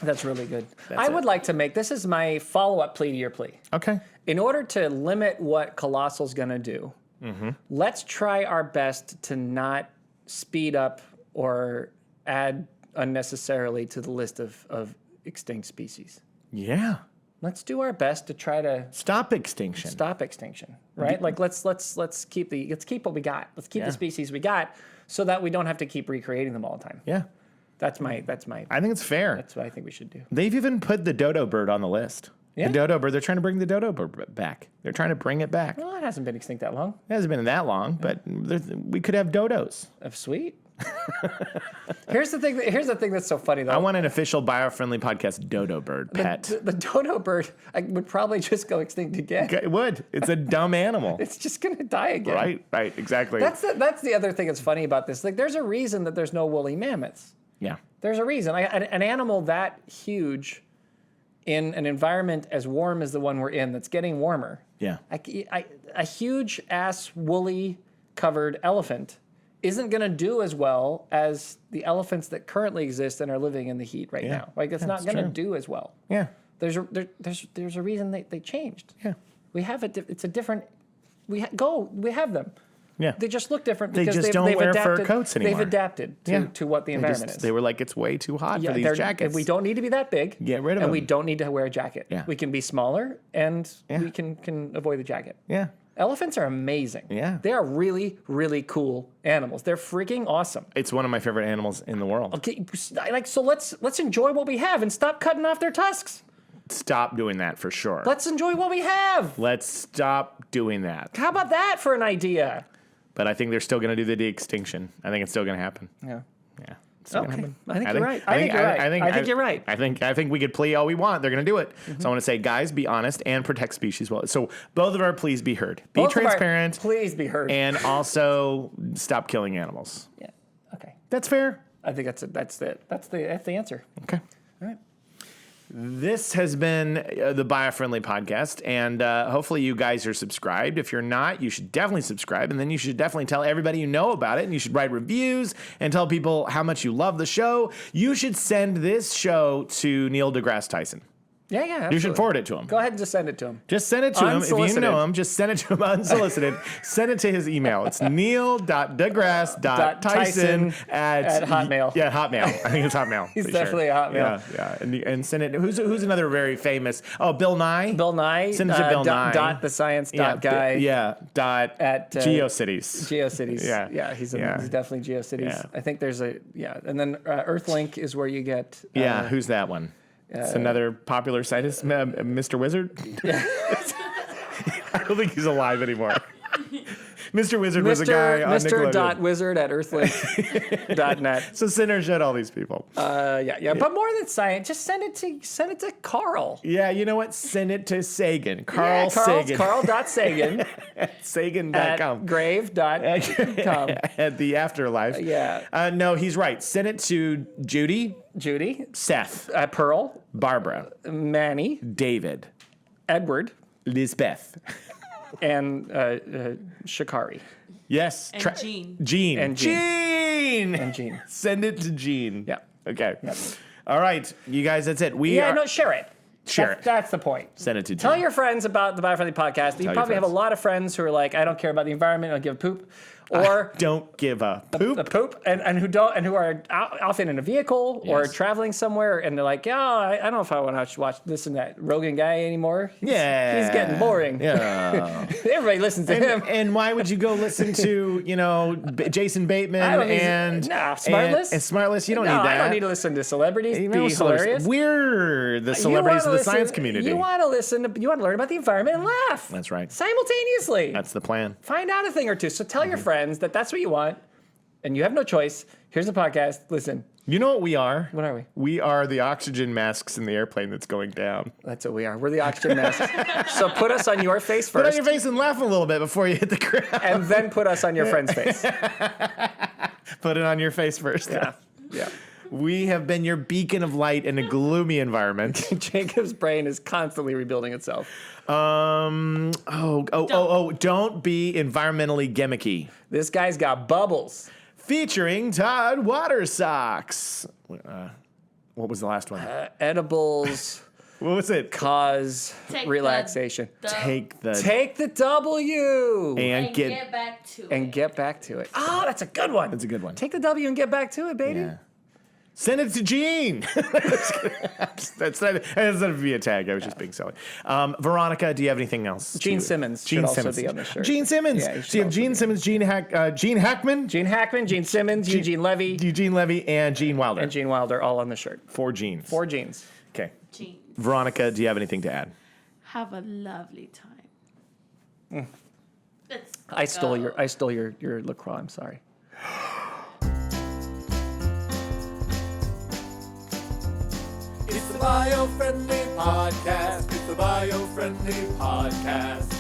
that's really good. I would like to make this is my follow-up plea to your plea.
Okay.
In order to limit what Colossal's going to do, let's try our best to not speed up or add unnecessarily to the list of extinct species.
Yeah.
Let's do our best to try to
stop extinction.
Right? Like let's keep what we got. Let's keep the species we got so that we don't have to keep recreating them all the time.
Yeah.
That's my
I think it's fair.
That's what I think we should do.
They've even put the dodo bird on the list.
Yeah.
The dodo bird, they're trying to bring the dodo bird back. They're trying to bring it back.
Well, it hasn't been extinct that long.
It hasn't been that long, but we could have dodos.
Sweet. Here's the thing that's so funny though.
I want an official Biofriendly Podcast dodo bird pet.
The dodo bird would probably just go extinct again.
It would. It's a dumb animal.
It's just gonna die again.
Right, exactly.
That's the other thing that's funny about this. Like, there's a reason that there's no woolly mammoths.
Yeah.
There's a reason. An animal that huge in an environment as warm as the one we're in, that's getting warmer.
Yeah.
A huge ass woolly covered elephant isn't going to do as well as the elephants that currently exist and are living in the heat now. Like, it's not going to do as well.
Yeah.
There's a reason they changed.
Yeah.
We have it's a different. We have them.
Yeah.
They just look different
They
because
just
they've
don't wear fur
adapted,
coats anymore.
They've adapted to what the environment is.
They were like, it's way too hot for these jackets.
We don't need to be that big.
Get rid of
and
them.
we don't need to wear a jacket.
Yeah.
We can be smaller, and we can avoid the jacket.
Yeah.
Elephants are amazing.
Yeah.
They are really, really cool animals. They're freaking awesome.
It's one of my favorite animals in the world.
Okay, so let's enjoy what we have and stop cutting off their tusks.
Stop doing that for sure.
Let's enjoy what we have.
Let's stop doing that.
How about that for an idea?
But I think they're still going to do the de-extinction. I think it's still going to happen.
Yeah.
Yeah. It's still
Okay.
gonna happen.
I think you're right. I think you're right. I think you're right.
I think we could plea all we want. They're going to do it. So I want to say, guys, be honest and protect species well. So both of our pleas be heard. Be
Both of our
transparent.
please be heard.
And also stop killing animals.
Yeah. Okay.
That's fair.
I think that's the answer.
Okay.
All right.
This has been the Biofriendly Podcast, and hopefully you guys are subscribed. If you're not, you should definitely subscribe, and then you should definitely tell everybody you know about it, and you should write reviews and tell people how much you love the show. You should send this show to Neil deGrasse Tyson.
Yeah, absolutely.
You should forward it to him.
Go ahead and just send it to him.
Just send it to him. If you
Unsolicited.
know him, just send it to him unsolicited. Send it to his email. It's neil.degrasse.tyson
at Hotmail.
Yeah, Hotmail. I think it's Hotmail.
He's
pretty
definitely a Hotmail.
Yeah. And send it. Who's another very famous? Oh, Bill Nye.
Bill Nye.
Send it to Bill Nye.
Dot the science dot guy.
Dot
at
GeoCities.
GeoCities.
Yeah.
He's definitely GeoCities.
Yeah.
I think there's and then Earthlink is where you get.
Who's that one? It's another popular site. Is Mr. Wizard?
Yeah.
I don't think he's alive anymore. Mr. Wizard was a guy on Nickelodeon.
Mr.Wizard at earthlink.net.
So send our shit all these people.
Yeah. But more than science, just send it to Carl.
Yeah, you know what? Send it to Sagan. Carl Sagan.
Carl.Sagan
Sagan.com.
at grave.com.
At the afterlife.
Yeah.
No, he's right. Send it to Judy, Seth,
Pearl,
Barbara,
Manny,
David,
Edward,
Lisbeth,
and Shikari.
Yes.
And Jean.
Jean.
And
Jean.
And Jean.
Send it to Jean.
Yeah.
Okay.
Yep.
All right, you guys, that's it.
Share it.
Share it.
That's the point.
Send it to Jean.
Tell your friends about the Biofriendly Podcast. You probably have a
friends.
lot of friends who are like, I don't care about the environment, I don't give a poop. Or
don't give a poop.
the poop, and who are often in a vehicle or traveling somewhere, and they're like, I don't know if I want to watch this and that Rogan guy anymore. He's getting boring.
Yeah.
Everybody listens to him.
And why would you go listen to Jason Bateman and
Smartless?
And Smartless? You don't need that.
I don't need to listen to celebrities. Be hilarious.
We're the celebrities of the science community.
You want to learn about the environment and laugh.
That's right.
Simultaneously.
That's the plan.
Find out a thing or two. So tell your friends that that's what you want, and you have no choice. Here's the podcast. Listen.
You know what we are?
What are we?
We are the oxygen masks in the airplane that's going down.
That's what we are. We're the oxygen masks. So put us on your face first.
Put on your face and laugh a little bit before you hit the ground.
And then put us on your friend's face.
Put it on your face first.
Yeah.
We have been your beacon of light in a gloomy environment.
Jacob's brain is constantly rebuilding itself.
Don't be environmentally gimmicky.
This guy's got bubbles.
Featuring Todd Water Socks. What was the last one?
Edibles.
What was it?
Cause relaxation.
Take the
W
and
get back to it.
and get back to it. Oh, that's a good one.
That's a good one.
Take the W and get back to it, baby.
Yeah. Send it to Gene. That's not be a tag. I was just being silly. Veronica, do you have anything else?
Gene Simmons should also be on the shirt.
Gene Simmons.
Yeah,
So you have Gene Simmons, Gene Hackman,
Gene Hackman, Gene Simmons, Eugene Levy,
and Gene Wilder.
and Gene Wilder all on the shirt.
4 Genes.
4 genes.
Okay.
Jean.
Veronica, do you have anything to add?
Have a lovely time.
I stole your LaCroix. I'm sorry.
It's the Biofriendly Podcast. It's the Biofriendly Podcast.